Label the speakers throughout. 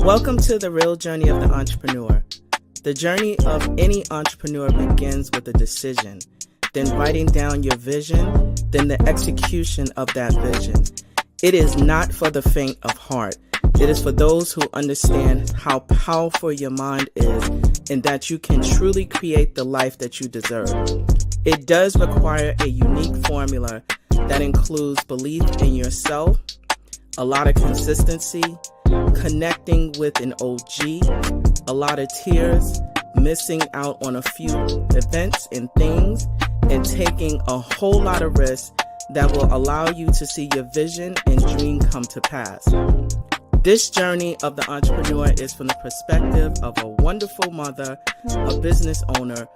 Speaker 1: Welcome to the real journey of the entrepreneur. The journey of any entrepreneur begins with a decision, then writing down your vision, then the execution of that vision. It is not for the faint of heart. It is for those who understand how powerful your mind is and that you can truly create the life that you deserve. It does require a unique formula that includes belief in yourself, a lot of consistency, connecting with an OG, a lot of tears, missing out on a few events and things, and taking a whole lot of risks that will allow you to see your vision and dream come to pass. This journey of the entrepreneur is from the perspective of a wonderful mother, a business owner,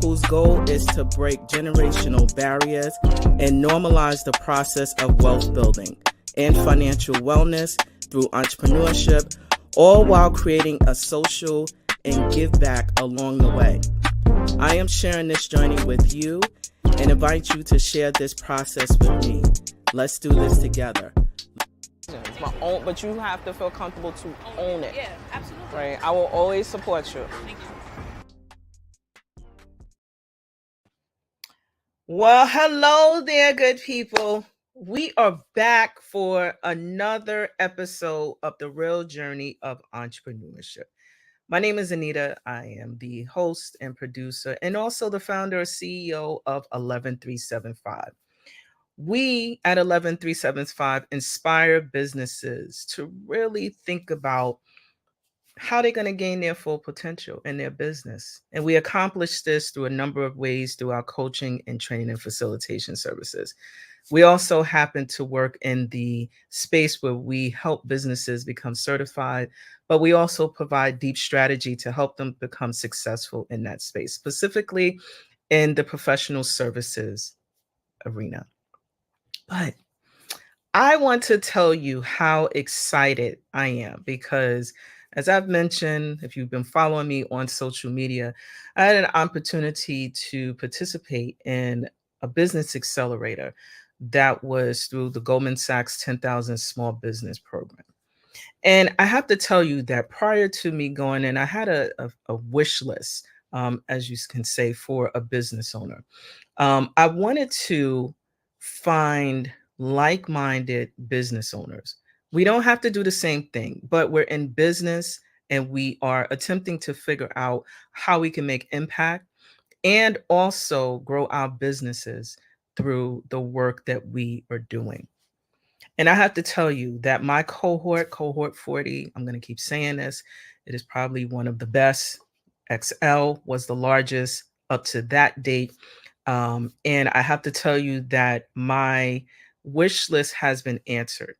Speaker 1: whose goal is to break generational barriers and normalize the process of wealth building and financial wellness through entrepreneurship, all while creating a social and give back along the way. I am sharing this journey with you and invite you to share this process with me. Let's do this together. It's my own, but you have to feel comfortable to own it.
Speaker 2: Yeah, absolutely.
Speaker 1: Right? I will always support you.
Speaker 2: Thank you.
Speaker 1: Well, hello there, good people. We are back for another episode of the real journey of entrepreneurship. My name is Anita. I am the host and producer and also the founder and CEO of 11375. We at 11375 inspire businesses to really think about how they're going to gain their full potential in their business. And we accomplish this through a number of ways through our coaching and training and facilitation services. We also happen to work in the space where we help businesses become certified, but we also provide deep strategy to help them become successful in that space, specifically in the professional services arena. But I want to tell you how excited I am because, as I've mentioned, if you've been following me on social media, I had an opportunity to participate in a business accelerator that was through the Goldman Sachs 10,000 Small Business Program. And I have to tell you that prior to me going in, I had a wish list, as you can say, for a business owner. I wanted to find like-minded business owners. We don't have to do the same thing, but we're in business and we are attempting to figure out how we can make impact and also grow our businesses through the work that we are doing. And I have to tell you that my cohort 40, I'm going to keep saying this, it is probably one of the best. XL was the largest up to that date. And I have to tell you that my wish list has been answered.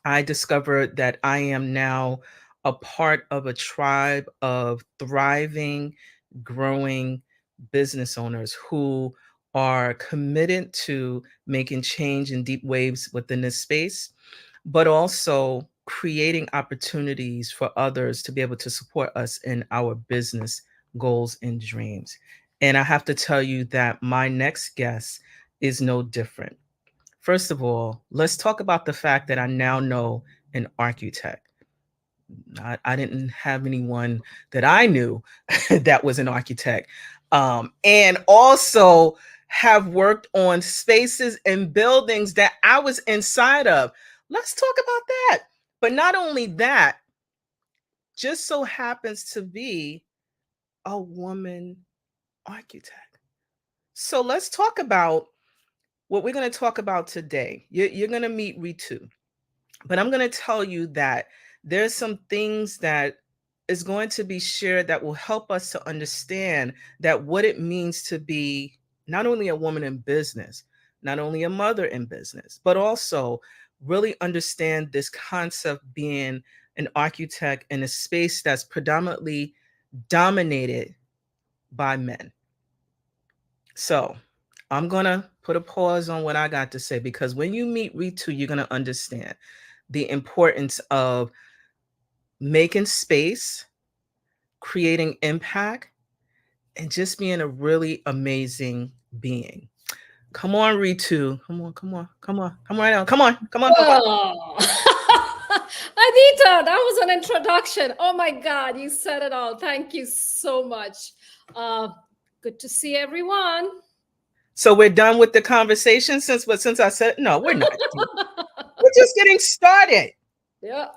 Speaker 1: I discovered that I am now a part of a tribe of thriving, growing business owners who are committed to making change in deep waves within this space, but also creating opportunities for others to be able to support us in our business goals and dreams. And I have to tell you that my next guest is no different. First of all, let's talk about the fact that I now know an architect. I didn't have anyone that I knew that was an architect. And also have worked on spaces and buildings that I was inside of. Let's talk about that. But not only that, just so happens to be a woman architect. So let's talk about what we're going to talk about today. You're going to meet Ritu, but I'm going to tell you that there's some things that is going to be shared that will help us to understand that what it means to be not only a woman in business, not only a mother in business, but also really understand this concept being an architect in a space that's predominantly dominated by men. So I'm going to put a pause on what I got to say, because when you meet Ritu, you're going to understand the importance of making space, creating impact, and just being a really amazing being. Come on, Ritu. Come on. Come right on. Come on.
Speaker 2: Oh. Anita, that was an introduction. Oh my God, you said it all. Thank you so much. Uh, Good to see everyone.
Speaker 1: So we're done with the conversation since I said no, we're not. We're just getting started.
Speaker 2: Yeah,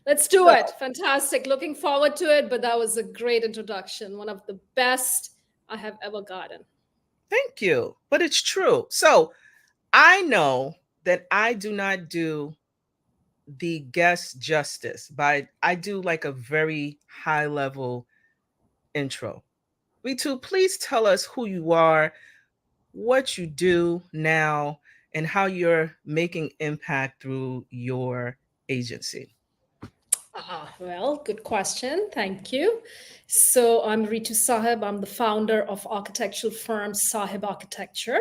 Speaker 2: let's do
Speaker 1: So
Speaker 2: it. Fantastic. Looking forward to it. But that was a great introduction. One of the best I have ever gotten.
Speaker 1: thank you. But it's true. So I know that I do not do the guest justice by I do like a very high level intro. Ritu, please tell us who you are, what you do now, and how you're making impact through your agency.
Speaker 2: Well, good question. Thank you. So, I'm Ritu Saheb. I'm the founder of architectural firm Saheb Architecture.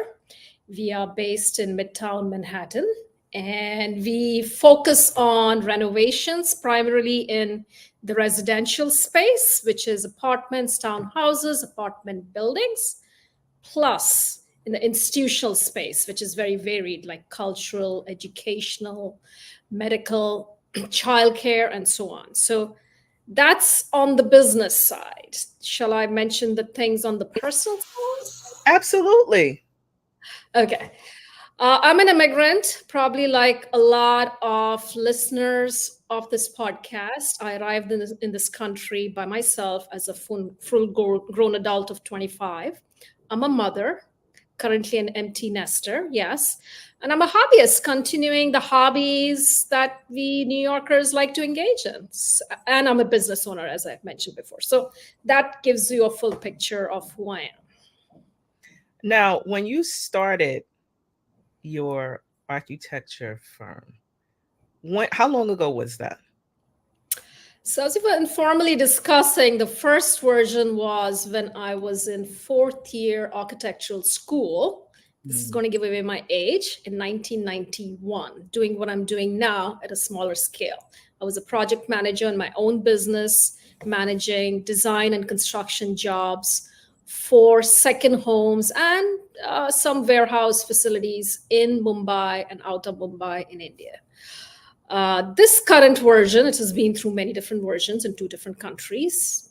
Speaker 2: We are based in Midtown Manhattan and we focus on renovations primarily in the residential space, which is apartments, townhouses, apartment buildings, plus in the institutional space, which is very varied, like cultural, educational, medical, childcare, and so on. So that's on the business side. Shall I mention the things on the personal side?
Speaker 1: Absolutely.
Speaker 2: Okay. I'm an immigrant, probably like a lot of listeners of this podcast. I arrived in this country by myself as a grown adult of 25. I'm a mother, currently an empty nester, yes. And I'm a hobbyist, continuing the hobbies that we New Yorkers like to engage in. And I'm a business owner, as I've mentioned before. So that gives you a full picture of who I am.
Speaker 1: Now, when you started your architecture firm, how long ago was that?
Speaker 2: So, as we were informally discussing, the first version was when I was in fourth year architectural school. This is
Speaker 1: Mm.
Speaker 2: going to give away my age in 1991, doing what I'm doing now at a smaller scale. I was a project manager in my own business, managing design and construction jobs for second homes and some warehouse facilities in Mumbai and out of Mumbai in India. This current version, it has been through many different versions in two different countries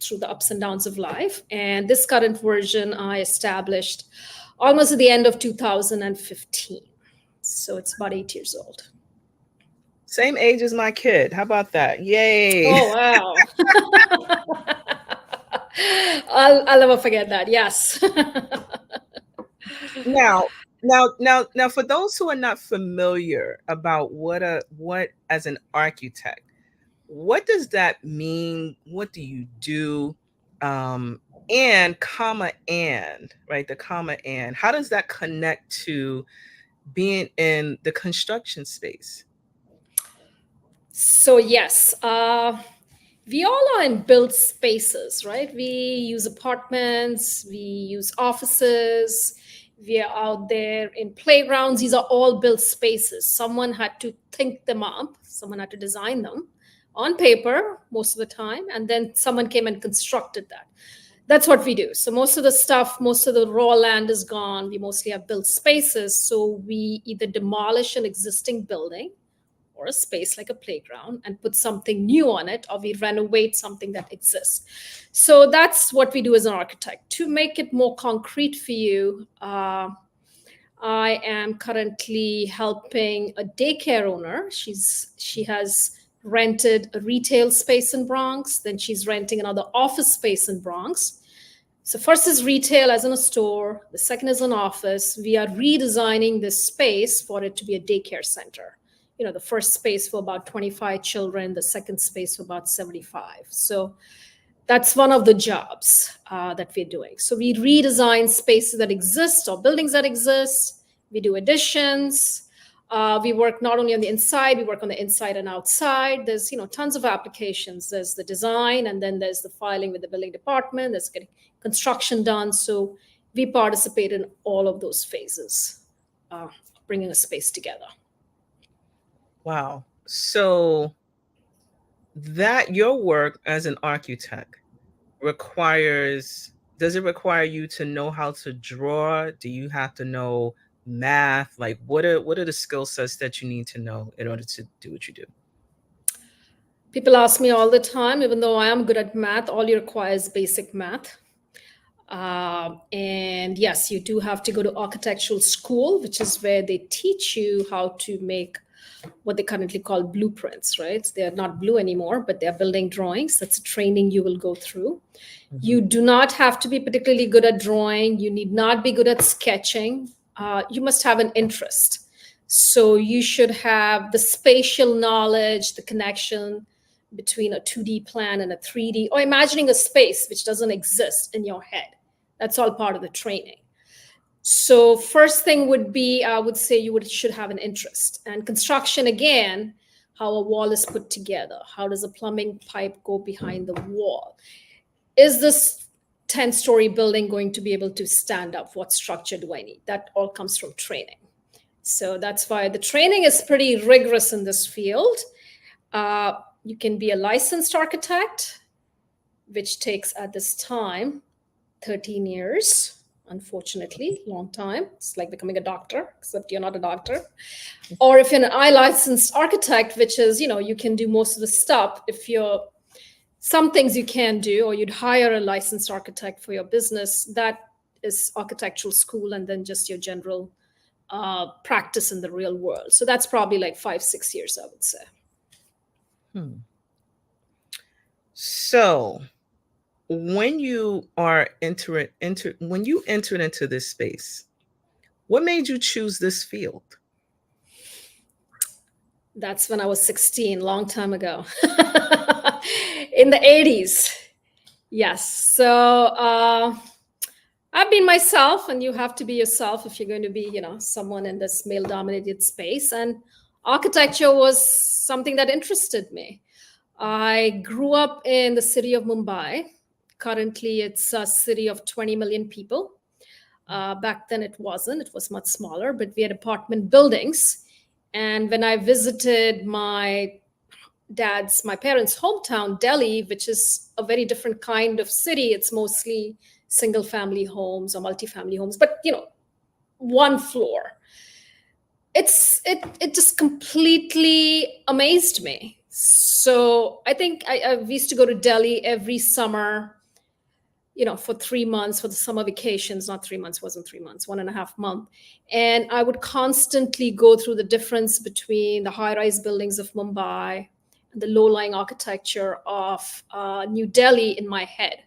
Speaker 2: through the ups and downs of life. And this current version I established almost at the end of 2015. So it's about 8 years old.
Speaker 1: Same age as my kid. How about that? Yay.
Speaker 2: Oh, wow. I'll never forget that. Yes.
Speaker 1: Now, now, for those who are not familiar about what as an architect, what does that mean? What do you do? Um, and comma and right, the comma and how does that connect to being in the construction space?
Speaker 2: So, yes, we all are in built spaces, right? We use apartments, we use offices, we are out there in playgrounds. These are all built spaces. Someone had to think them up, someone had to design them on paper most of the time, and then someone came and constructed that. That's what we do. So most of the stuff, most of the raw land is gone. We mostly have built spaces. So we either demolish an existing building or a space like a playground and put something new on it, or we renovate something that exists. So that's what we do as an architect. To make it more concrete for you, I am currently helping a daycare owner. She has rented a retail space in Bronx, then she's renting another office space in Bronx. So first is retail as in a store, the second is an office. We are redesigning this space for it to be a daycare center. You know, the first space for about 25 children, the second space for about 75. So that's one of the jobs that we're doing. So we redesign spaces that exist or buildings that exist. We do additions. We work not only on the inside, we work on the inside and outside. There's tons of applications. There's the design, and then there's the filing with the building department. There's getting construction done. So we participate in all of those phases, bringing a space together.
Speaker 1: Wow. So that your work as an architect requires does it require you to know how to draw? Do you have to know math? Like what are the skill sets that you need to know in order to do what you do?
Speaker 2: People ask me all the time, even though I am good at math, all you require is basic math. And yes, you do have to go to architectural school, which is where they teach you how to make what they currently call blueprints, right? They're not blue anymore, but they're building drawings. That's a training you will go through.
Speaker 1: Mhm.
Speaker 2: You do not have to be particularly good at drawing. You need not be good at sketching. You must have an interest. So you should have the spatial knowledge, the connection between a 2D plan and a 3D, or imagining a space which doesn't exist in your head. That's all part of the training. So first thing would be, I would say you should have an interest. And construction, again, how a wall is put together. How does a plumbing pipe go behind the wall? Is this 10-story building going to be able to stand up? What structure do I need? That all comes from training. So that's why the training is pretty rigorous in this field. You can be a licensed architect, which takes at this time 13 years, unfortunately, long time. It's like becoming a doctor, except you're not a doctor. Or if you're an licensed architect, which is, you can do most of the stuff. If you're some things you can do, or you'd hire a licensed architect for your business, that is architectural school, and then just your general practice in the real world. So that's probably like 5-6 years, I would say.
Speaker 1: Hmm. So when you are when you entered into this space, what made you choose this field?
Speaker 2: That's when I was 16, long time ago, in the 80s. Yes. So I've been myself, and you have to be yourself if you're going to be, someone in this male-dominated space. And architecture was something that interested me. I grew up in the city of Mumbai. Currently, it's a city of 20 million people. Back then, it wasn't. It was much smaller, but we had apartment buildings. And when I visited my parents' hometown, Delhi, which is a very different kind of city. It's mostly single family homes or multi-family homes, but one floor. It just completely amazed me. So I think we used to go to Delhi every summer, for 3 months for the summer vacations. Not 3 months, wasn't 3 months, 1.5 months. And I would constantly go through the difference between the high-rise buildings of Mumbai and the low-lying architecture of New Delhi in my head.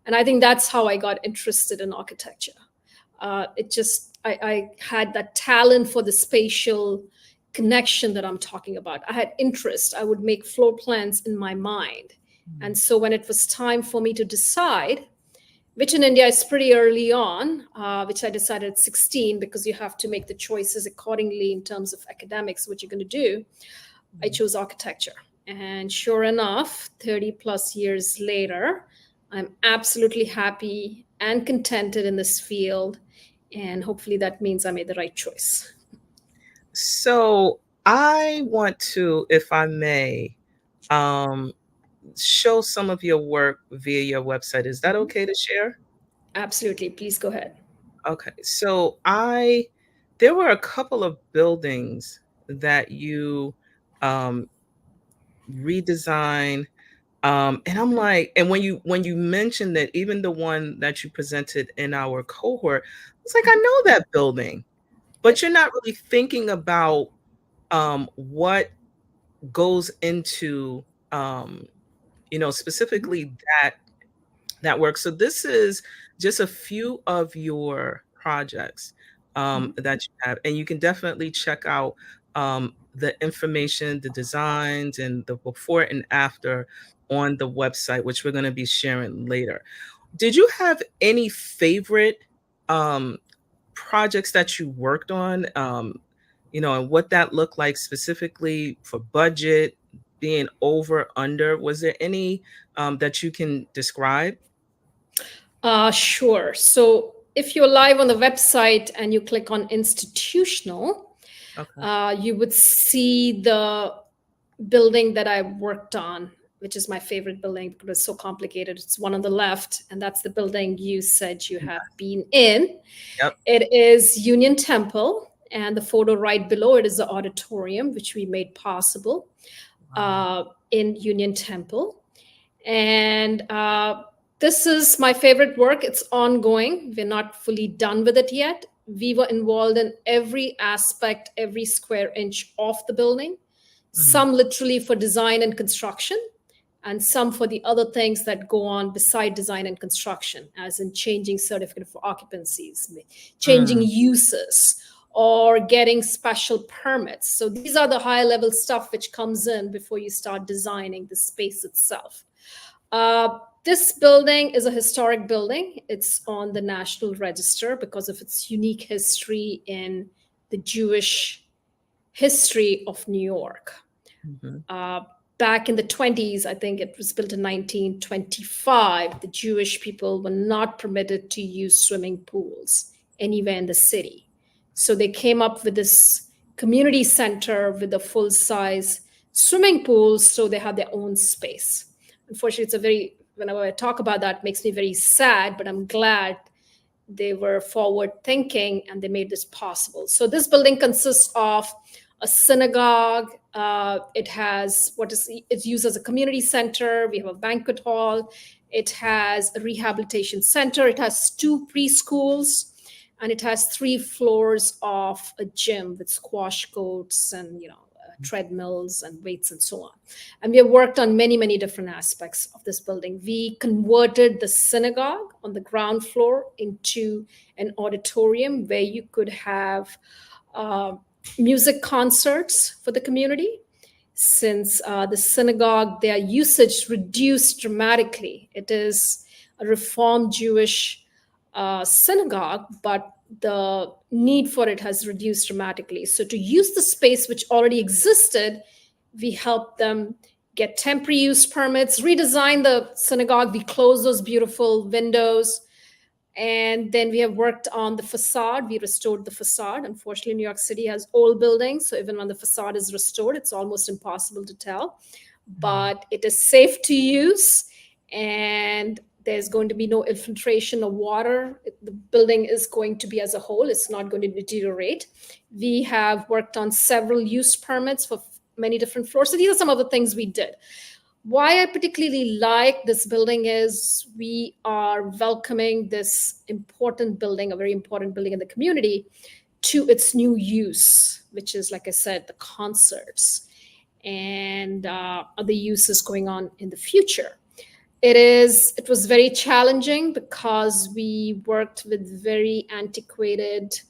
Speaker 2: And I think that's how I got interested in architecture. I had that talent for the spatial connection that I'm talking about. I had interest. I would make floor plans in my mind. And so when it was time for me to decide, which in India is pretty early on, which I decided at 16, because you have to make the choices accordingly in terms of academics, what you're going to do, I chose architecture. And sure enough, 30 plus years later, I'm absolutely happy and contented in this field. And hopefully that means I made the right choice.
Speaker 1: So I want to, if I may, um, show some of your work via your website. Is that
Speaker 2: Mhm.
Speaker 1: okay to share?
Speaker 2: Absolutely. Please go ahead.
Speaker 1: Okay. So there were a couple of buildings that you um, redesigned. And I'm like, and when you mentioned that, even the one that you presented in our cohort, I was like, I know that building, but
Speaker 2: Yep.
Speaker 1: you're not really thinking about what goes into
Speaker 2: Mhm.
Speaker 1: specifically that work. So this is just a few of your projects
Speaker 2: Mhm.
Speaker 1: that you have, and you can definitely check out the information, the designs, and the before and after on the website, which we're going to be sharing later. Did you have any favorite um, projects that you worked on? And what that looked like specifically for budget, being over, under. Was there any that you can describe?
Speaker 2: Sure. So if you're live on the website and you click on institutional,
Speaker 1: Okay.
Speaker 2: you would see the building that I worked on, which is my favorite building because it's so complicated. It's one on the left, and that's the building you said you have been in.
Speaker 1: Yep.
Speaker 2: It is Union Temple, and the photo right below it is the auditorium, which we made possible.
Speaker 1: Wow.
Speaker 2: in Union Temple. And this is my favorite work. It's ongoing. We're not fully done with it yet. We were involved in every aspect, every square inch of the building,
Speaker 1: Mhm.
Speaker 2: some literally for design and construction, and some for the other things that go on beside design and construction, as in changing certificate for occupancies, changing
Speaker 1: Mm.
Speaker 2: uses, or getting special permits. So these are the high level stuff which comes in before you start designing the space itself. This building is a historic building. It's on the National Register because of its unique history in the Jewish history of New York.
Speaker 1: Mhm.
Speaker 2: Uh, Back in the 20s, I think it was built in 1925, the Jewish people were not permitted to use swimming pools anywhere in the city. So they came up with this community center with a full size swimming pool, so they had their own space. Unfortunately, it's a very, whenever I talk about that, it makes me very sad, but I'm glad they were forward thinking and they made this possible. So this building consists of a synagogue. It has it's used as a community center. We have a banquet hall. It has a rehabilitation center. It has two preschools, and it has 3 floors of a gym with squash courts and treadmills and weights and so on. And we have worked on many, many different aspects of this building. We converted the synagogue on the ground floor into an auditorium where you could have uh, music concerts for the community. Since the synagogue, their usage reduced dramatically. It is a Reformed Jewish synagogue, but the need for it has reduced dramatically. So, to use the space which already existed, we helped them get temporary use permits, redesign the synagogue. We closed those beautiful windows. And then we have worked on the facade. We restored the facade. Unfortunately, New York City has old buildings. So even when the facade is restored, it's almost impossible to tell.
Speaker 1: Mm.
Speaker 2: But it is safe to use. And there's going to be no infiltration of water. The building is going to be as a whole, it's not going to deteriorate. We have worked on several use permits for many different floors. So these are some of the things we did. Why I particularly like this building is we are welcoming this important building, a very important building in the community, to its new use, which is, like I said, the concerts and other uses going on in the future. It was very challenging because we worked with very antiquated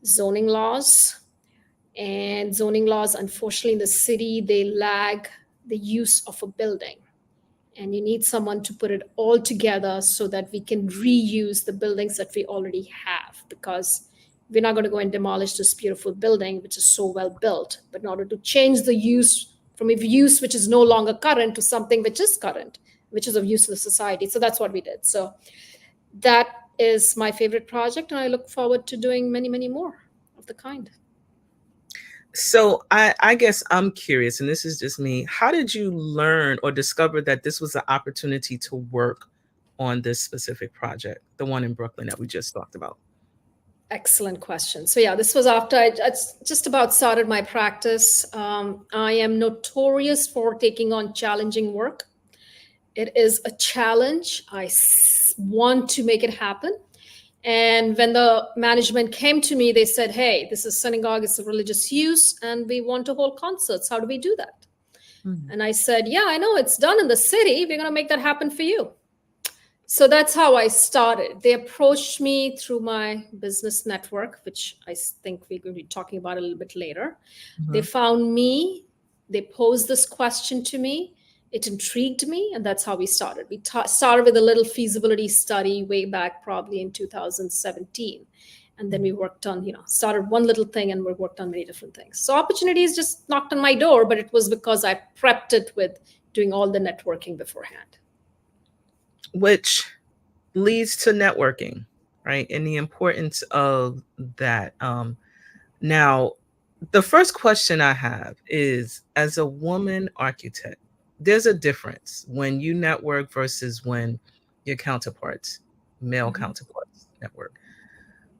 Speaker 2: zoning laws, and zoning laws, unfortunately, in the city, they lag the use of a building, and you need someone to put it all together so that we can reuse the buildings that we already have, because we're not going to go and demolish this beautiful building which is so well built, but in order to change the use from a use which is no longer current to something which is current, which is of use to the society. So that's what we did. So that is my favorite project, and I look forward to doing many, many more of the kind.
Speaker 1: So I guess I'm curious, and this is just me. How did you learn or discover that this was an opportunity to work on this specific project, the one in Brooklyn that we just talked about?
Speaker 2: Excellent question. So yeah, this was after I just about started my practice. I am notorious for taking on challenging work. It is a challenge. Want to make it happen. And when the management came to me, they said, "Hey, this is synagogue. It's a religious use, and we want to hold concerts. How do we do that?"
Speaker 1: Mhm.
Speaker 2: And I said, "Yeah, I know it's done in the city. We're going to make that happen for you." So that's how I started. They approached me through my business network, which I think we're going to be talking about a little bit later. They
Speaker 1: Mhm.
Speaker 2: found me, they posed this question to me. It intrigued me, and that's how we started. We started with a little feasibility study way back, probably in 2017. And then we worked on, started one little thing and we worked on many different things. So opportunities just knocked on my door, but it was because I prepped it with doing all the networking beforehand.
Speaker 1: Which leads to networking, right? And the importance of that. Now, the first question I have is, as a woman architect, there's a difference when you network versus when your counterparts, male
Speaker 2: Mhm.
Speaker 1: counterparts, network.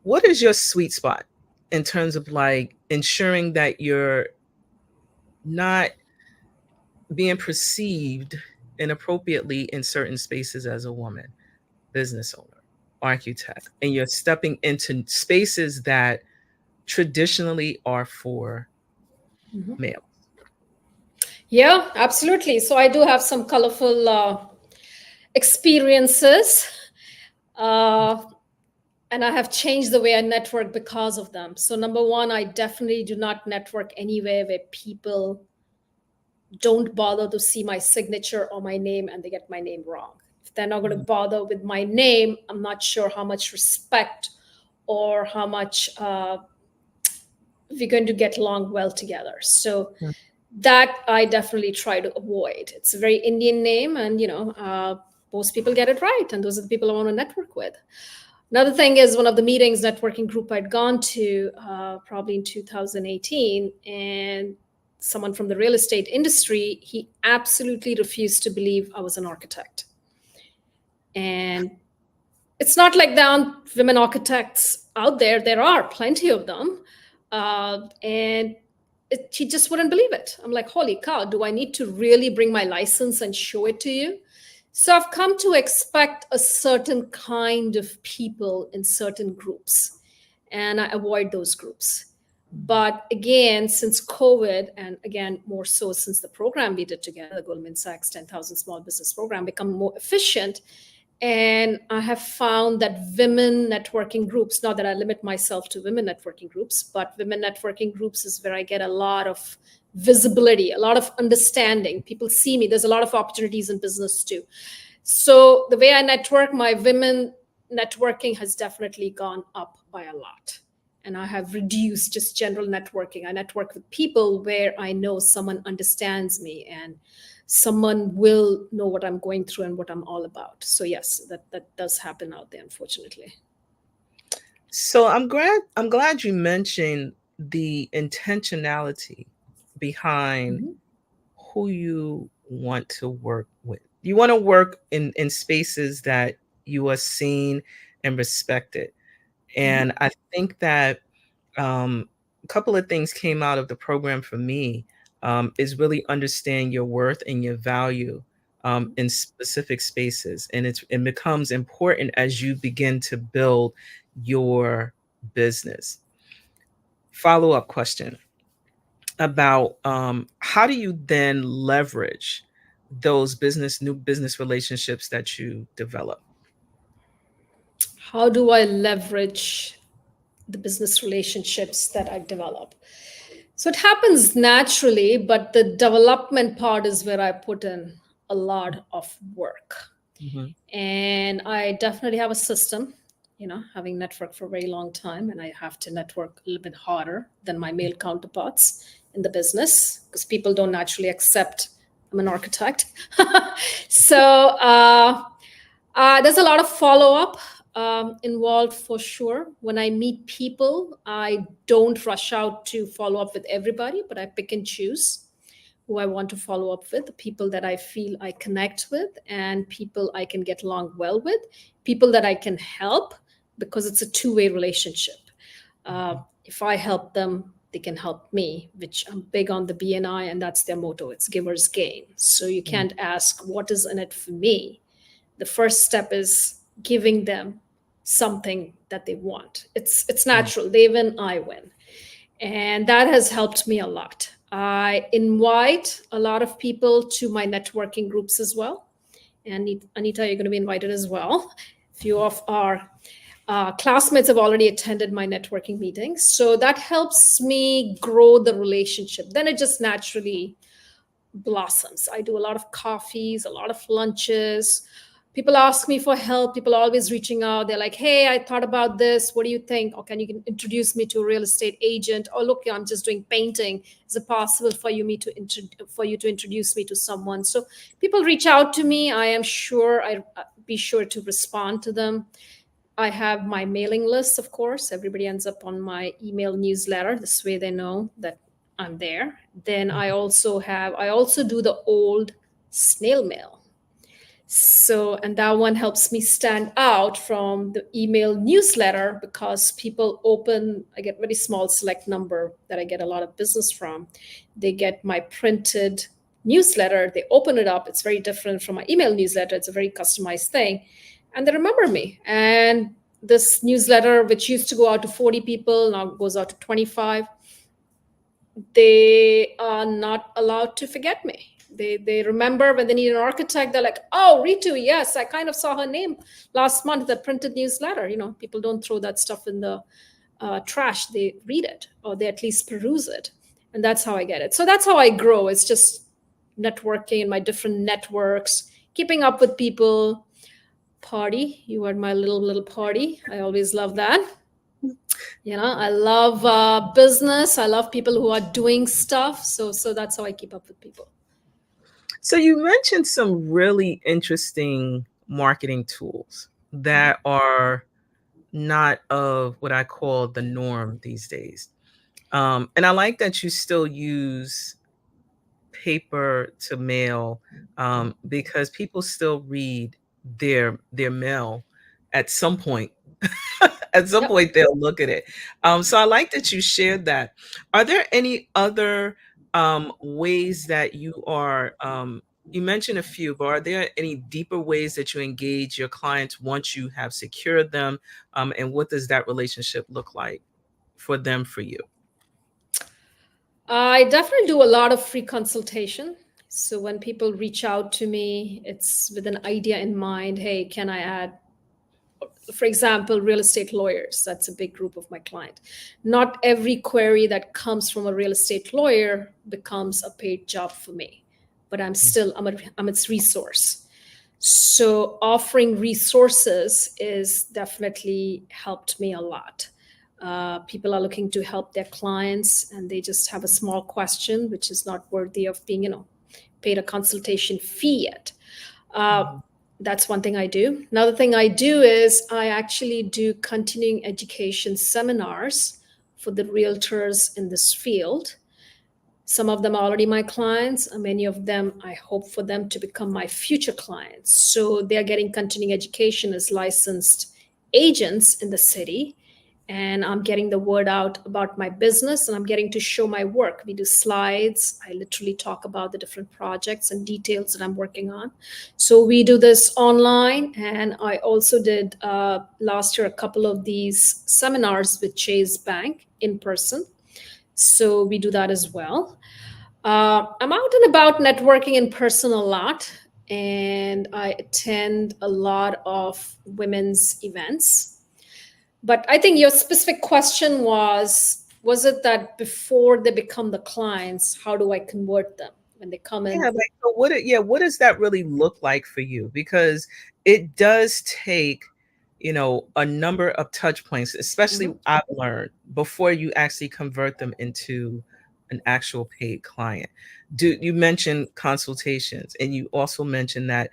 Speaker 1: What is your sweet spot in terms of like ensuring that you're not being perceived inappropriately in certain spaces as a woman, business owner, architect, and you're stepping into spaces that traditionally are for
Speaker 2: Mhm.
Speaker 1: males.
Speaker 2: Yeah, absolutely. So I do have some colorful experiences. Uh, and I have changed the way I network because of them. So, number one, I definitely do not network anywhere where people don't bother to see my signature or my name and they get my name wrong. If they're not going to
Speaker 1: Mm,
Speaker 2: bother with my name, I'm not sure how much respect or how much we're going to get along well together. So,
Speaker 1: mm,
Speaker 2: that I definitely try to avoid. It's a very Indian name, and most people get it right, and those are the people I want to network with. Another thing is one of the meetings networking group I'd gone to probably in 2018, and someone from the real estate industry, he absolutely refused to believe I was an architect. And it's not like there aren't women architects out there. There are plenty of them. And he just wouldn't believe it. I'm like, holy cow, do I need to really bring my license and show it to you? So I've come to expect a certain kind of people in certain groups, and I avoid those groups.
Speaker 1: mm.
Speaker 2: But again, since COVID, and again, more so since the program we did together, the Goldman Sachs 10,000 Small Business Program, become more efficient. And I have found that women networking groups, not that I limit myself to women networking groups, but women networking groups is where I get a lot of visibility, a lot of understanding. People see me. There's a lot of opportunities in business too. So the way I network, my women networking has definitely gone up by a lot. And I have reduced just general networking. I network with people where I know someone understands me and someone will know what I'm going through and what I'm all about. So yes, that does happen out there, unfortunately.
Speaker 1: So I'm glad you mentioned the intentionality behind
Speaker 2: Mhm.
Speaker 1: who you want to work with. You want to work in spaces that you are seen and respected.
Speaker 2: Mhm.
Speaker 1: And I think that a couple of things came out of the program for me, is really understand your worth and your value in specific spaces. And it becomes important as you begin to build your business. Follow up question about how do you then leverage those new business relationships that you develop?
Speaker 2: How do I leverage the business relationships that I develop? So it happens naturally, but the development part is where I put in a lot of work.
Speaker 1: Mhm.
Speaker 2: And I definitely have a system, having networked for a very long time, and I have to network a little bit harder than my male counterparts in the business because people don't naturally accept I'm an architect. So there's a lot of follow up involved for sure. When I meet people, I don't rush out to follow up with everybody, but I pick and choose who I want to follow up with, the people that I feel I connect with, and people I can get along well with, people that I can help because it's a two-way relationship. If I help them, they can help me, which I'm big on the BNI, and that's their motto. It's givers gain. So you
Speaker 1: Mm,
Speaker 2: can't ask what is in it for me. The first step is giving them something that they want. It's
Speaker 1: mm,
Speaker 2: natural. They win, I win. And that has helped me a lot. I invite a lot of people to my networking groups as well. And Anita, you're going to be invited as well. A few of our classmates have already attended my networking meetings. So that helps me grow the relationship. Then it just naturally blossoms. I do a lot of coffees, a lot of lunches. People ask me for help. People are always reaching out. They're like, hey, I thought about this. What do you think? Or can you introduce me to a real estate agent? Or look, I'm just doing painting. Is it possible for for you to introduce me to someone? So people reach out to me. I am sure I be sure to respond to them. I have my mailing list, of course. Everybody ends up on my email newsletter. This way they know that I'm there. Then
Speaker 1: mhm.
Speaker 2: I also do the old snail mail. So, and that one helps me stand out from the email newsletter because people open, I get very small select number that I get a lot of business from. They get my printed newsletter, they open it up, it's very different from my email newsletter, it's a very customized thing, and they remember me. And this newsletter, which used to go out to 40 people, now goes out to 25. They are not allowed to forget me. They remember when they need an architect. They're like, oh, Ritu, yes, I kind of saw her name last month, the printed newsletter. People don't throw that stuff in the trash. They read it, or they at least peruse it. And that's how I get it. So that's how I grow. It's just networking in my different networks, keeping up with people. Party, you are my little party. I always love that. I love business. I love people who are doing stuff. So that's how I keep up with people.
Speaker 1: So you mentioned some really interesting marketing tools that are not of what I call the norm these days. And I like that you still use paper to mail, because people still read their mail at some point. At some
Speaker 2: Yep.
Speaker 1: point, they'll look at it. So I like that you shared that. Are there any other ways that you are? You mentioned a few, but are there any deeper ways that you engage your clients once you have secured them? And what does that relationship look like for them, for you?
Speaker 2: I definitely do a lot of free consultation. So when people reach out to me, it's with an idea in mind. Hey, can I add, for example, real estate lawyers? That's a big group of my client. Not every query that comes from a real estate lawyer becomes a paid job for me, but I'm its resource. So offering resources is definitely helped me a lot. People are looking to help their clients, and they just have a small question which is not worthy of being, paid a consultation fee yet. Uh,
Speaker 1: Mhm.
Speaker 2: that's one thing I do. Another thing I do is I actually do continuing education seminars for the realtors in this field. Some of them are already my clients, and many of them, I hope for them to become my future clients. So they're getting continuing education as licensed agents in the city. And I'm getting the word out about my business, and I'm getting to show my work. We do slides. I literally talk about the different projects and details that I'm working on. So we do this online. And I also did last year a couple of these seminars with Chase Bank in person. So we do that as well. I'm out and about networking in person a lot, and I attend a lot of women's events. But I think your specific question was it that before they become the clients, how do I convert them when they come
Speaker 1: Yeah,
Speaker 2: in?
Speaker 1: like, so what does that really look like for you? Because it does take, a number of touch points, especially
Speaker 2: Mhm.
Speaker 1: I've learned, before you actually convert them into an actual paid client. Do you mentioned consultations, and you also mentioned that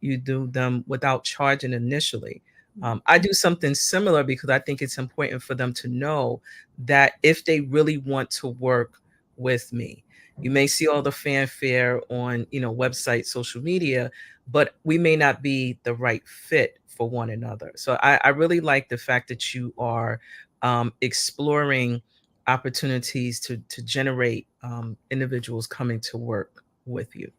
Speaker 1: you do them without charging initially. I do something similar because I think it's important for them to know that if they really want to work with me, you may see all the fanfare on, websites, social media, but we may not be the right fit for one another. So I really like the fact that you are exploring opportunities to generate individuals coming to work with you.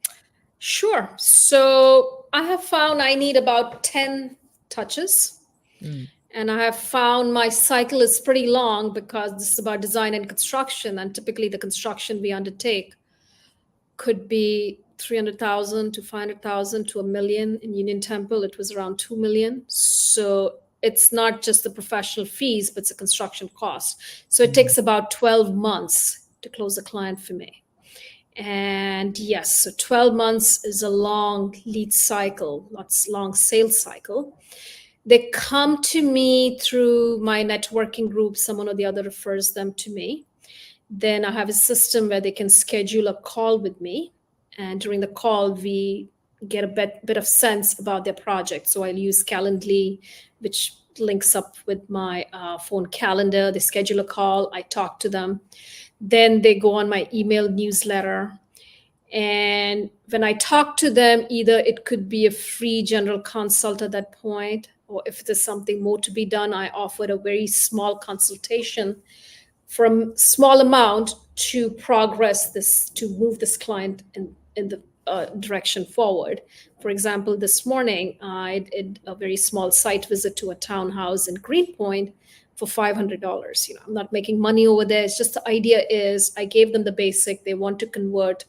Speaker 2: Sure. So I have found I need about 10 touches.
Speaker 1: Mm.
Speaker 2: And I have found my cycle is pretty long because this is about design and construction. And typically, the construction we undertake could be 300,000 to 500,000 to a million. In Union Temple, it was around 2 million. So it's not just the professional fees, but it's a construction cost. So it
Speaker 1: Mm.
Speaker 2: takes about 12 months to close a client for me. And yes, so 12 months is a long lead cycle, lots long sales cycle. They come to me through my networking group. Someone or the other refers them to me. Then I have a system where they can schedule a call with me. And during the call, we get a bit of sense about their project. So I'll use Calendly, which links up with my phone calendar. They schedule a call, I talk to them. Then they go on my email newsletter. And when I talk to them, either it could be a free general consult at that point, or if there's something more to be done, I offer a very small consultation for a small amount to progress this, to move this client in in the direction forward. For example, this morning I did a very small site visit to a townhouse in Greenpoint for $500. I'm not making money over there. It's just the idea is I gave them the basic. They want to convert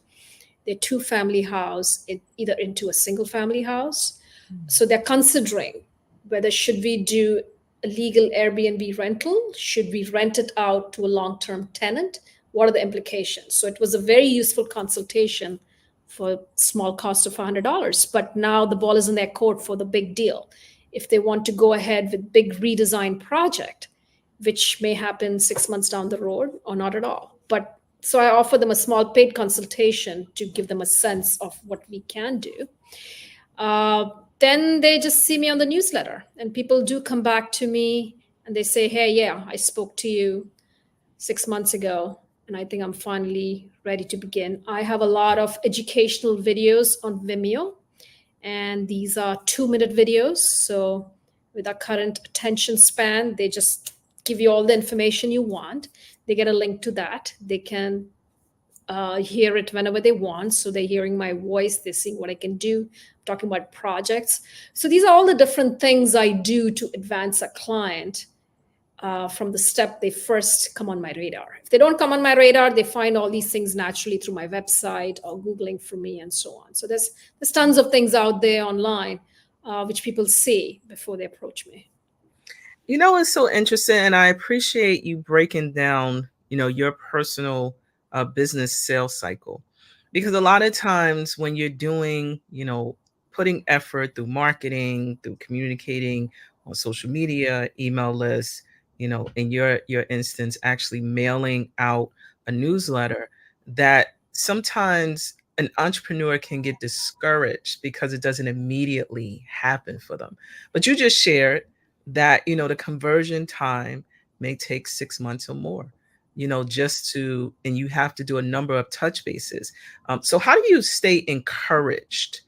Speaker 2: their two-family house either into a single-family house. So they're considering whether should we do a legal Airbnb rental, should we rent it out to a long-term tenant, what are the implications. So it was a very useful consultation for a small cost of $100. But now the ball is in their court for the big deal. If they want to go ahead with big redesign project, which may happen 6 months down the road or not at all. But so I offer them a small paid consultation to give them a sense of what we can do. Then they just see me on the newsletter, and people do come back to me and they say, hey, yeah, I spoke to you 6 months ago, and I think I'm finally ready to begin. I have a lot of educational videos on Vimeo, and these are 2-minute videos. So with our current attention span, they just give you all the information you want. They get a link to that. They can hear it whenever they want. So they're hearing my voice, they're seeing what I can do, talking about projects. So these are all the different things I do to advance a client from the step they first come on my radar. If they don't come on my radar, they find all these things naturally through my website or Googling for me and so on. So there's tons of things out there online which people see before they approach me.
Speaker 1: It's so interesting, and I appreciate you breaking down, your personal business sales cycle, because a lot of times when you're doing, putting effort through marketing, through communicating on social media, email lists, in your instance, actually mailing out a newsletter, that sometimes an entrepreneur can get discouraged because it doesn't immediately happen for them. But you just shared that the conversion time may take 6 months or more, just to, and you have to do a number of touch bases. So how do you stay encouraged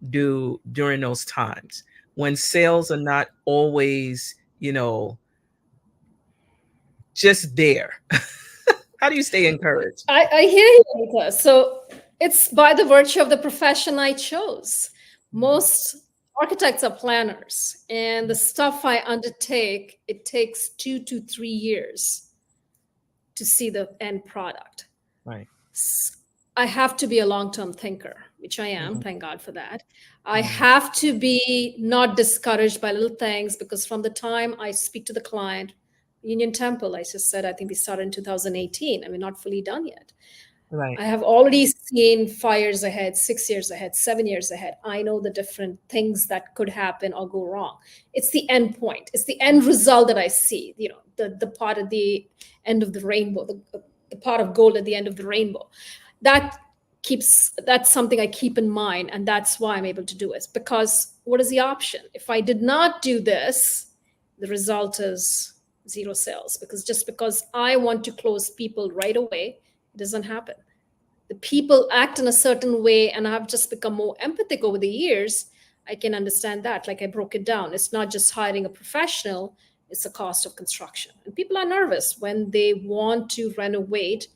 Speaker 1: during those times when sales are not always just there? How do you stay encouraged?
Speaker 2: I hear you, Anita. So it's by the virtue of the profession I chose. Most architects are planners, and the stuff I undertake, it takes 2 to 3 years to see the end product.
Speaker 1: Right.
Speaker 2: I have to be a long-term thinker, which I am,
Speaker 1: Mhm.
Speaker 2: thank God for that. I have to be not discouraged by little things, because from the time I speak to the client, Union Temple, I just said, I think we started in 2018. I mean, not fully done yet.
Speaker 1: Right.
Speaker 2: I have already seen 5 years ahead, 6 years ahead, 7 years ahead. I know the different things that could happen or go wrong. It's the end point. It's the end result that I see, the part at the end of the rainbow, the pot of gold at the end of the rainbow. That's something I keep in mind, and that's why I'm able to do it. Because what is the option? If I did not do this, the result is zero sales. Because just because I want to close people right away, it doesn't happen. The people act in a certain way, and I've just become more empathic over the years. I can understand that. Like, I broke it down. It's not just hiring a professional, it's the cost of construction. And people are nervous when they want to renovate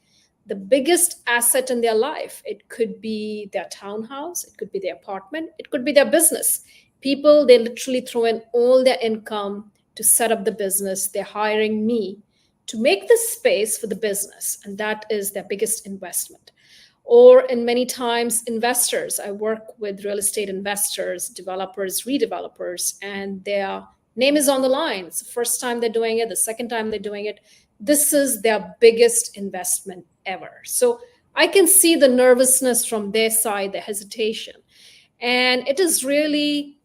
Speaker 2: the biggest asset in their life. It could be their townhouse, it could be their apartment, it could be their business. People, they literally throw in all their income to set up the business. They're hiring me to make the space for the business, and that is their biggest investment. Or in many times, investors. I work with real estate investors, developers, redevelopers, and their name is on the line. It's the first time they're doing it, the second time they're doing it. This is their biggest investment ever. So I can see the nervousness from their side, the hesitation. And it is really,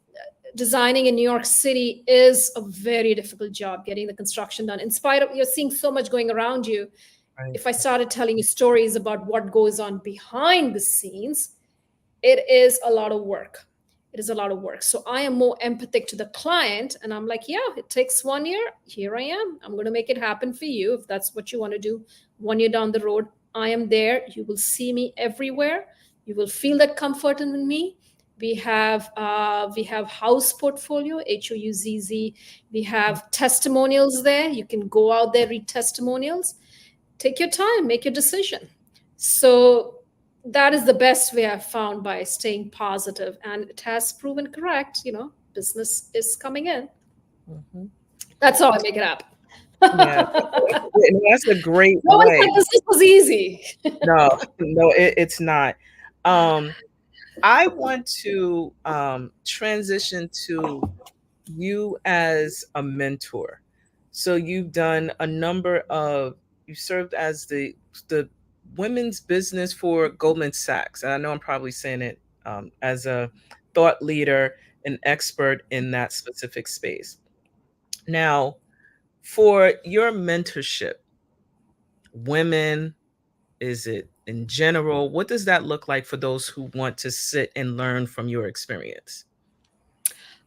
Speaker 2: designing in New York City is a very difficult job, getting the construction done. In spite of, you're seeing so much going around you.
Speaker 1: Right.
Speaker 2: If I started telling you stories about what goes on behind the scenes, it is a lot of work. It is a lot of work. So I am more empathic to the client, and I'm like, yeah, it takes 1 year. Here I am. I'm going to make it happen for you. If that's what you want to do, 1 year down the road, I am there. You will see me everywhere. You will feel that comfort in me. We have house portfolio, HOUZZ. We have testimonials there. You can go out there, read testimonials. Take your time, make your decision. So that is the best way I've found, by staying positive, and it has proven correct. Business is coming in.
Speaker 1: Mhm.
Speaker 2: That's how I make it happen.
Speaker 1: Yeah, and that's a great
Speaker 2: No one
Speaker 1: way.
Speaker 2: said this was easy.
Speaker 1: No, no, it's not. Um, I want to transition to you as a mentor. So you've done a number of, you served as the women's business for Goldman Sachs. And I know I'm probably saying it as a thought leader, an expert in that specific space. Now, for your mentorship, women, is it in general? What does that look like for those who want to sit and learn from your experience?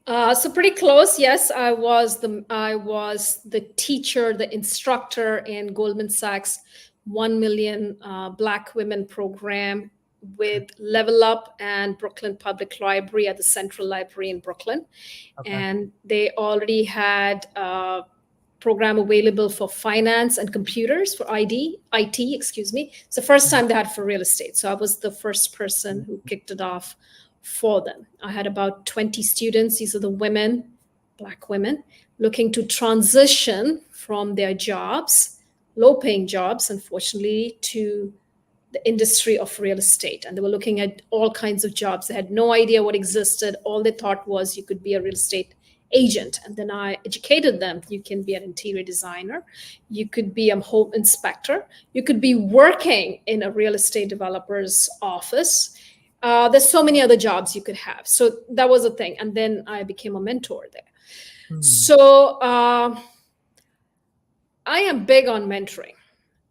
Speaker 2: So pretty close. Yes, I was the teacher, the instructor in Goldman Sachs 1 million Black women program
Speaker 1: Okay.
Speaker 2: with Level Up and Brooklyn Public Library at the Central Library in Brooklyn,
Speaker 1: Okay.
Speaker 2: and they already had a program available for finance and computers for IT. Excuse me. It's the first
Speaker 1: Mhm.
Speaker 2: time they had for real estate. So I was the first person who kicked it off for them. I had about 20 students. These are the women, Black women, looking to transition from their jobs, low paying jobs, unfortunately, to the industry of real estate. And they were looking at all kinds of jobs. They had no idea what existed. All they thought was you could be a real estate agent. And then I educated them. You can be an interior designer, you could be a home inspector, you could be working in a real estate developer's office. There's so many other jobs you could have. So that was a thing. And then I became a mentor there.
Speaker 1: Hmm.
Speaker 2: So I am big on mentoring.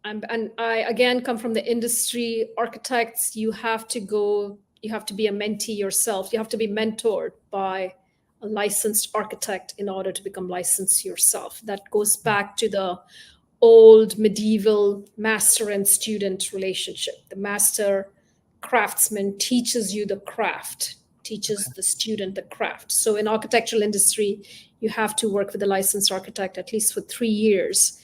Speaker 2: And I again come from the industry. Architects, you have to be a mentee yourself. You have to be mentored by a licensed architect in order to become licensed yourself. That goes back to the old medieval master and student relationship. The master craftsman teaches you the craft, teaches the student the craft. So in architectural industry, you have to work with a licensed architect at least for 3 years,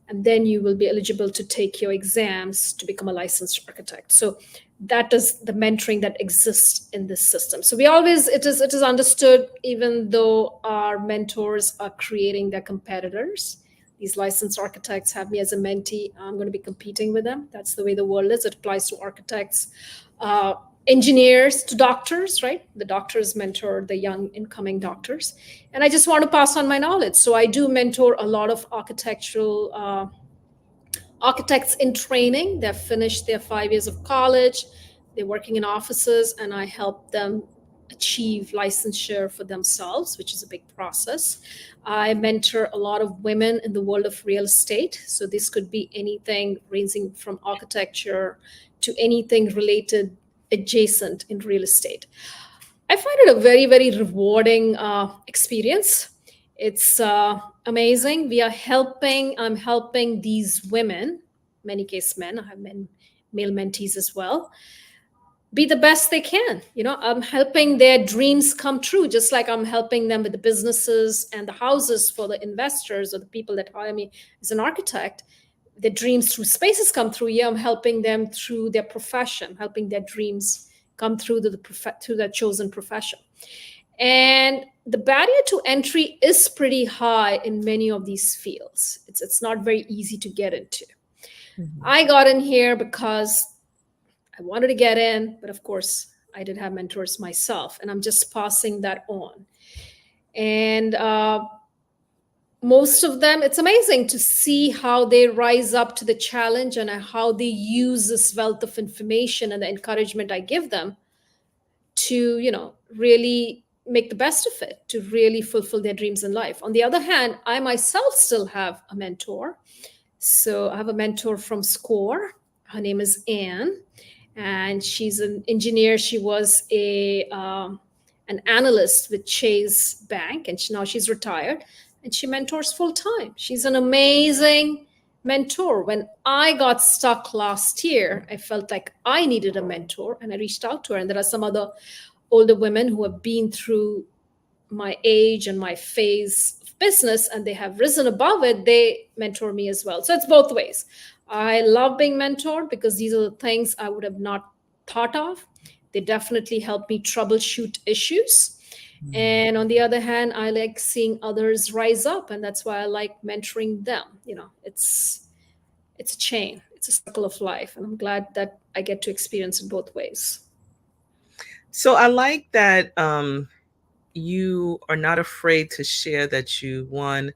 Speaker 2: and then you will be eligible to take your exams to become a licensed architect. So that is the mentoring that exists in this system. So we always, it is understood, even though our mentors are creating their competitors, these licensed architects have me as a mentee, I'm going to be competing with them. That's the way the world is. It applies to architects, uh, engineers, to doctors, right? The doctors mentor the young incoming doctors. And I just want to pass on my knowledge. So I do mentor a lot of architects in training. They've finished their 5 years of college, they're working in offices, and I help them achieve licensure for themselves, which is a big process. I mentor a lot of women in the world of real estate. So this could be anything ranging from architecture to anything related adjacent in real estate. I find it a very, very rewarding experience. It's amazing. I'm helping these women, many case men, I have male mentees as well, be the best they can. I'm helping their dreams come true, just like I'm helping them with the businesses and the houses for the investors or the people that hire me as an architect. Their dreams through spaces come through. Yeah, I'm helping them through their profession, helping their dreams come through through their chosen profession. And the barrier to entry is pretty high in many of these fields. It's not very easy to get into.
Speaker 1: Mhm.
Speaker 2: I got in here because I wanted to get in, but of course, I did have mentors myself, and I'm just passing that on. And most of them, it's amazing to see how they rise up to the challenge and how they use this wealth of information and the encouragement I give them to, really make the best of it, to really fulfill their dreams in life. On the other hand, I myself still have a mentor. So I have a mentor from SCORE. Her name is Anne, and she's an engineer. She was an analyst with Chase Bank, and now she's retired, and she mentors full time. She's an amazing mentor. When I got stuck last year, I felt like I needed a mentor, and I reached out to her. And there are some other older women who have been through my age and my phase of business, and they have risen above it. They mentor me as well. So it's both ways. I love being mentored because these are the things I would have not thought of. They definitely help me troubleshoot issues.
Speaker 1: Mm.
Speaker 2: And on the other hand, I like seeing others rise up, and that's why I like mentoring them. It's a chain, it's a circle of life, and I'm glad that I get to experience it both ways.
Speaker 1: So I like that you are not afraid to share that you one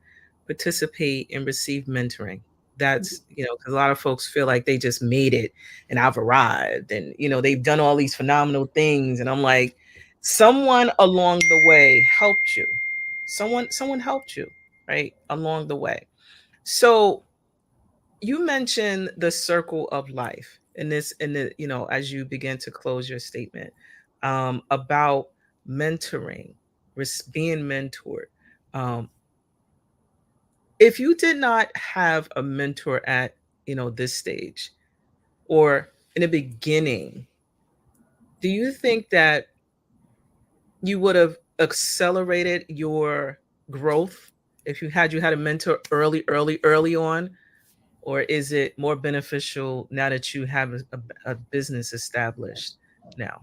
Speaker 1: participate and receive mentoring. That's, because a lot of folks feel like they just made it and I've arrived and they've done all these phenomenal things, and I'm like, someone along the way helped you. Someone helped you, right, along the way. So you mentioned the circle of life in this, in the, as you begin to close your statement, about mentoring, being mentored. Um, if you did not have a mentor at, this stage or in the beginning, do you think that you would have accelerated your growth if you had a mentor early on? Or is it more beneficial now that you have a business established now?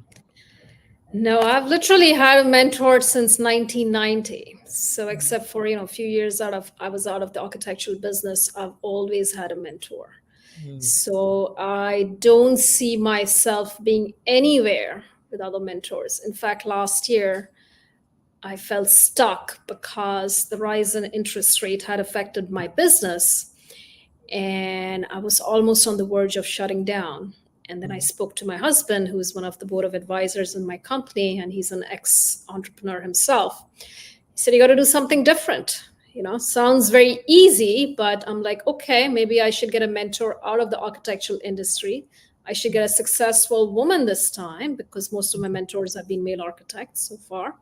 Speaker 2: No, I've literally had a mentor since 1990. So except for, a few years I was out of the architectural business, I've always had a mentor.
Speaker 1: Mm.
Speaker 2: So I don't see myself being anywhere with other mentors. In fact, last year I felt stuck because the rise in interest rate had affected my business, and I was almost on the verge of shutting down. And then I
Speaker 1: Mm.
Speaker 2: spoke to my husband, who is one of the board of advisors in my company, and he's an ex entrepreneur himself. He said, "You got to do something different." Sounds very easy, but I'm like, okay, maybe I should get a mentor out of the architectural industry. I should get a successful woman this time, because most of my mentors have been male architects so far.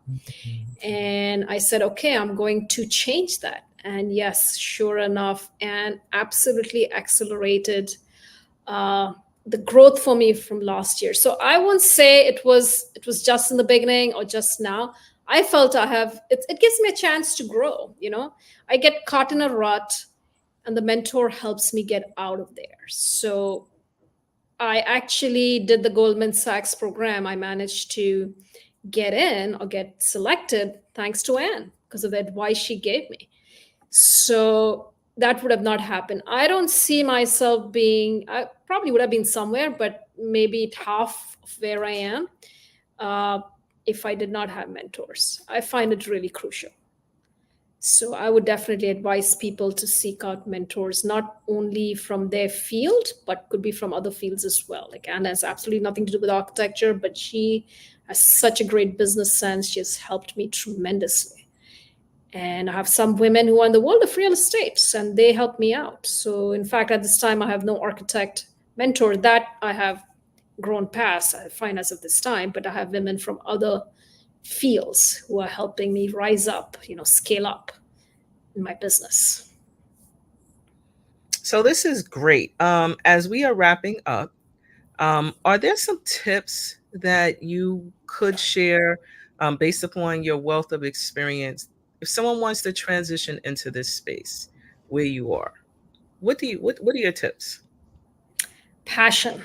Speaker 2: And I said, okay, I'm going to change that. And yes, sure enough, and absolutely accelerated uh, the growth for me from last year. So I won't say it was just in the beginning or just now. I felt it gives me a chance to grow. I get caught in a rut, and the mentor helps me get out of there. So I actually did the Goldman Sachs program. I managed to get in or get selected thanks to Anne, because of the advice she gave me. So that would have not happened. I don't see myself being, I probably would have been somewhere, but maybe half of where I am, uh, if I did not have mentors. I find it really crucial. So I would definitely advise people to seek out mentors, not only from their field, but could be from other fields as well. Like Anna has absolutely nothing to do with architecture, but she has such a great business sense. She has helped me tremendously. And I have some women who are in the world of real estate, and they help me out. So in fact, at this time, I have no architect mentor that I have grown past, I find, as of this time, but I have women from other fields who are helping me rise up, scale up in my business.
Speaker 1: So this is great. As we are wrapping up, are there some tips that you could share, based upon your wealth of experience, if someone wants to transition into this space where you are? What are your tips?
Speaker 2: Passion.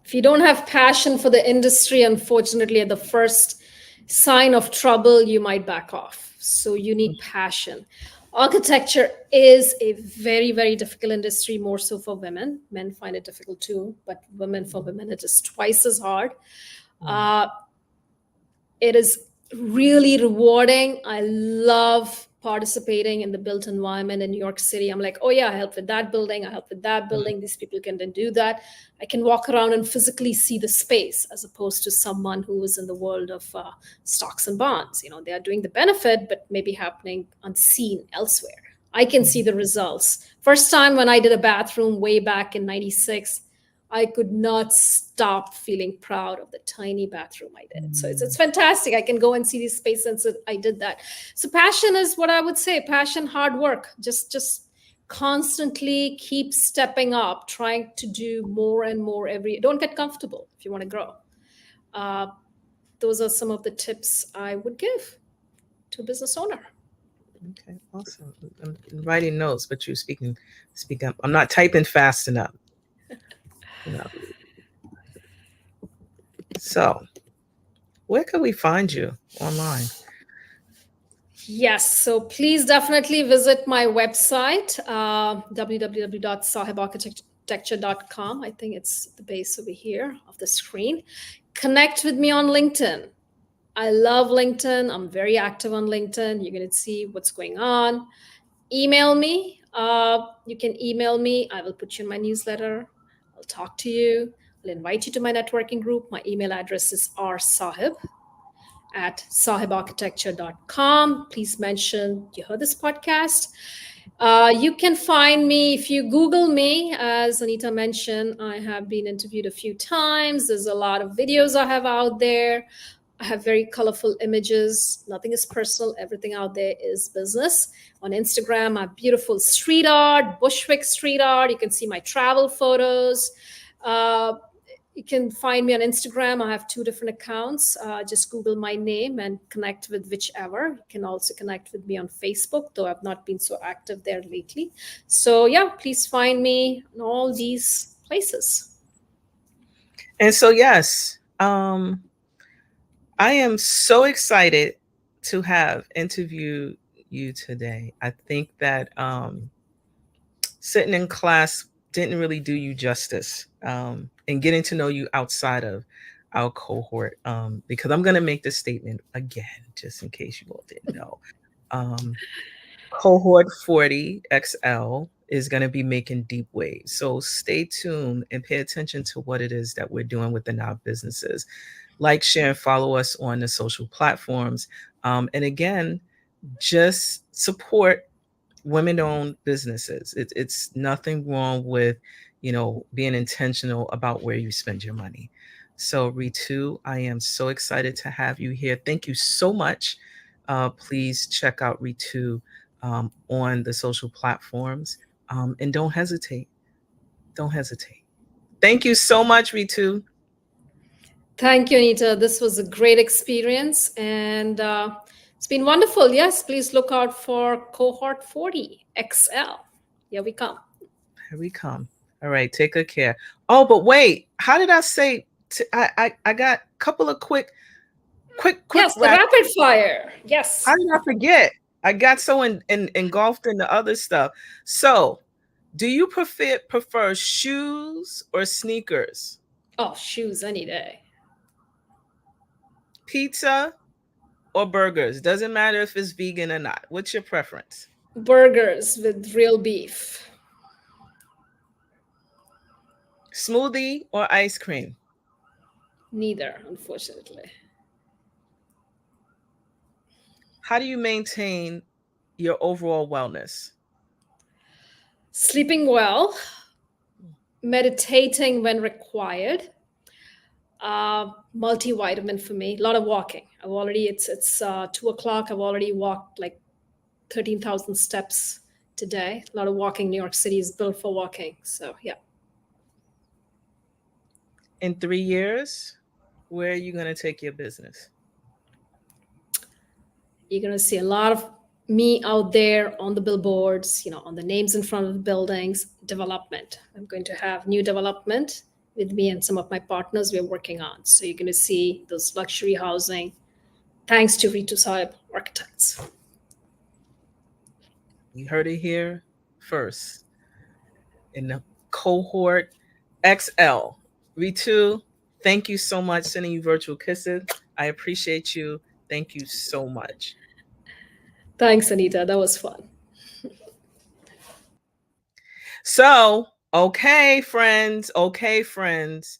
Speaker 2: If you don't have passion for the industry, unfortunately, at the first sign of trouble, you might back off. So you need passion. Architecture is a very, very difficult industry, more so for women. Men find it difficult too, but for women, it is twice as hard.
Speaker 1: Mm.
Speaker 2: Uh, it is really rewarding. I love participating in the built environment in New York City. I'm like, oh yeah, I helped with that building. I helped with that building. These people can then do that. I can walk around and physically see the space, as opposed to someone who is in the world of stocks and bonds. They are doing the benefit, but maybe happening unseen elsewhere. I can see the results. First time when I did a bathroom way back in 96, I could not stop feeling proud of the tiny bathroom I did. So it's fantastic. I can go and see these space since I did that. So passion is what I would say. Passion, hard work. Just constantly keep stepping up, trying to do more and more every. Don't get comfortable if you want to grow. Uh, those are some of the tips I would give to a business owner.
Speaker 1: Okay, awesome. I'm writing notes, but you're speak up. I'm not typing fast enough. You know. So, where can we find you online?
Speaker 2: Yes, so please definitely visit my website, www.sahebarchitecture.com. I think it's the base over here of the screen. Connect with me on LinkedIn. I love LinkedIn. I'm very active on LinkedIn. You're going to see what's going on. Email me. You can email me. I will put you in my newsletter. I'll talk to you. I'll invite you to my networking group. My email address is rSaheb@sahebarchitecture.com. Please mention you heard this podcast. You can find me if you Google me. As Anita mentioned, I have been interviewed a few times. There's a lot of videos I have out there. I have very colorful images. Nothing is personal. Everything out there is business. On Instagram, I have beautiful street art, Bushwick street art. You can see my travel photos. Uh, you can find me on Instagram. I have two different accounts. Just Google my name and connect with whichever. You can also connect with me on Facebook, though I've not been so active there lately. So, yeah, please find me in all these places.
Speaker 1: And so, yes, I am so excited to have interviewed you today. I think that sitting in class didn't really do you justice, and getting to know you outside of our cohort, because I'm going to make this statement again, just in case you all didn't know. Um, Cohort 40 XL is going to be making deep waves. So stay tuned and pay attention to what it is that we're doing within our businesses. Like, share, and follow us on the social platforms. And again, just support women-owned businesses. It's nothing wrong with, being intentional about where you spend your money. So, Ritu, I am so excited to have you here. Thank you so much. Please check out Ritu on the social platforms, and don't hesitate. Don't hesitate. Thank you so much, Ritu.
Speaker 2: Thank you, Anita. This was a great experience and it's been wonderful. Yes, please look out for cohort 40 XL. Here we come.
Speaker 1: Here we come. All right, take good care. Oh, but wait, how did I say? I got a couple of quick
Speaker 2: Yes, the
Speaker 1: rap.
Speaker 2: rapid fire.
Speaker 1: How
Speaker 2: Yes.
Speaker 1: did I forget? I got so engulfed in the other stuff. So, do you prefer shoes or sneakers?
Speaker 2: Oh, shoes any day.
Speaker 1: Pizza or burgers? Doesn't matter if it's vegan or not. What's your preference?
Speaker 2: Burgers with real beef.
Speaker 1: Smoothie or ice cream?
Speaker 2: Neither, unfortunately.
Speaker 1: How do you maintain your overall wellness?
Speaker 2: Sleeping well, meditating when required, multivitamin for me, a lot of walking. It's 2 o'clock. I've already walked like 13,000 steps today. A lot of walking. New York City is built for walking. So, yeah.
Speaker 1: In 3 years, where are you going to take your business?
Speaker 2: You're going to see a lot of me out there on the billboards, on the names in front of the buildings, development. I'm going to have new development with me and some of my partners we're working on. So you're going to see those luxury housing thanks to Ritu Saheb Architects.
Speaker 1: You heard it here first. In the cohort XL. Ritu, thank you so much. Sending you virtual kisses. I appreciate you. Thank you so much.
Speaker 2: Thanks, Anita. That was fun.
Speaker 1: So, okay, friends. Okay, friends.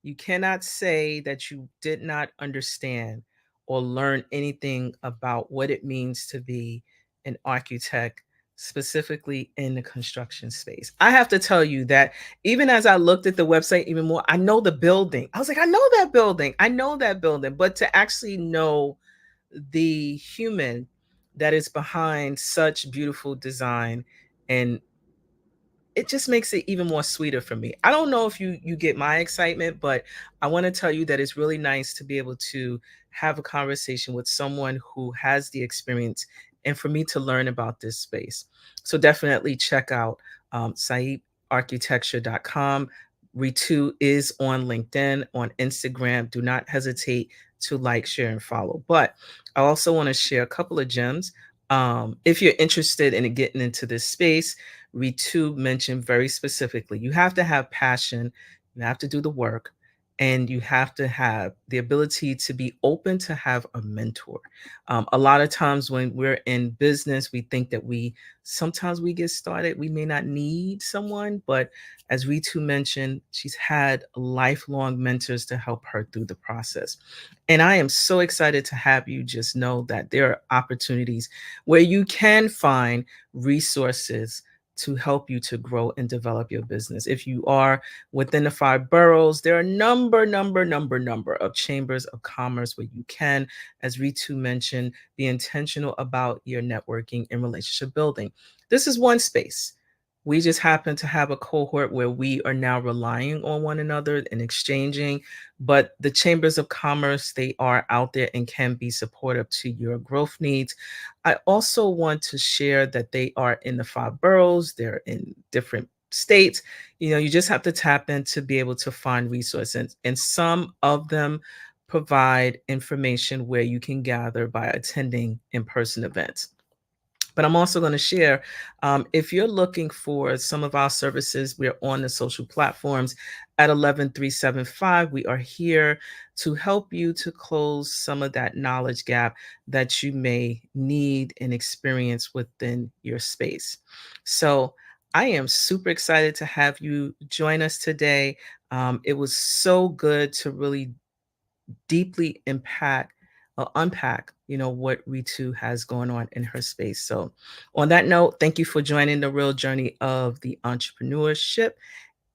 Speaker 1: You cannot say that you did not understand or learn anything about what it means to be an architect, specifically in the construction space. I have to tell you that even as I looked at the website even more, I know the building. I was like, I know that building. I know that building. But to actually know the human that is behind such beautiful design, and it just makes it even more sweeter for me. I don't know if you get my excitement, but I want to tell you that it's really nice to be able to have a conversation with someone who has the experience and for me to learn about this space. So definitely check out sahebarchitecture.com. Ritu is on LinkedIn, on Instagram. Do not hesitate to like, share, and follow. But I also want to share a couple of gems. If you're interested in getting into this space, Ritu mentioned very specifically, you have to have passion, you have to do the work, and you have to have the ability to be open to have a mentor. A lot of times when we're in business, we think that sometimes we get started, we may not need someone, but as Ritu mentioned, she's had lifelong mentors to help her through the process. And I am so excited to have you just know that there are opportunities where you can find resources to help you to grow and develop your business. If you are within the 5 boroughs, there are number of chambers of commerce where you can, as Ritu mentioned, be intentional about your networking and relationship building. This is one space. We just happen to have a cohort where we are now relying on one another and exchanging, but the chambers of commerce, they are out there and can be supportive to your growth needs. I also want to share that they are in the 5 boroughs, they're in different states. You just have to tap in to be able to find resources. And some of them provide information where you can gather by attending in-person events. But I'm also going to share, if you're looking for some of our services, we're on the social platforms at 11375. We are here to help you to close some of that knowledge gap that you may need and experience within your space. So I am super excited to have you join us today. It was so good to really deeply unpack, what Ritu has going on in her space. So on that note, thank you for joining the real journey of the entrepreneurship.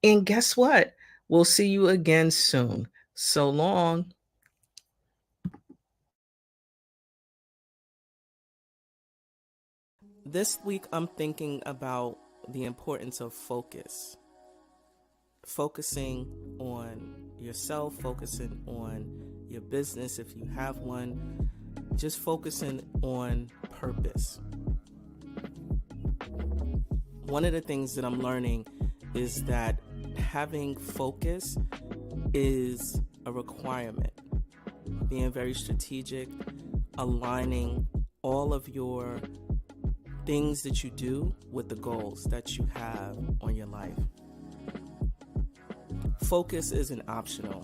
Speaker 1: And guess what? We'll see you again soon. So long. This week, I'm thinking about the importance of focusing on yourself, focusing on your business if you have one, just focusing on purpose. One of the things that I'm learning is that having focus is a requirement. Being very strategic, aligning all of your things that you do with the goals that you have on your life. Focus isn't optional.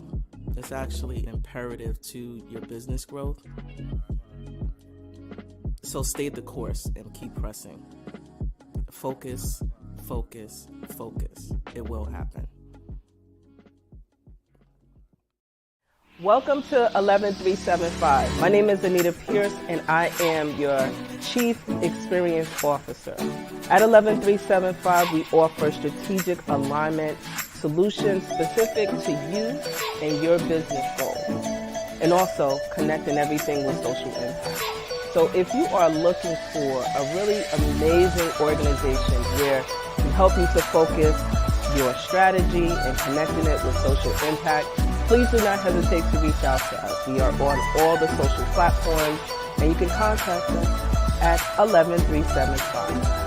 Speaker 1: It's actually imperative to your business growth. So stay the course and keep pressing. Focus, focus, focus. It will happen. Welcome to 11375. My name is Anita Pierce, and I am your Chief Experience Officer. At 11375, we offer strategic alignment solutions specific to you and your business goals, and also connecting everything with social impact. So if you are looking for a really amazing organization where we help you to focus your strategy and connecting it with social impact, please do not hesitate to reach out to us. We are on all the social platforms, and you can contact us at 11375.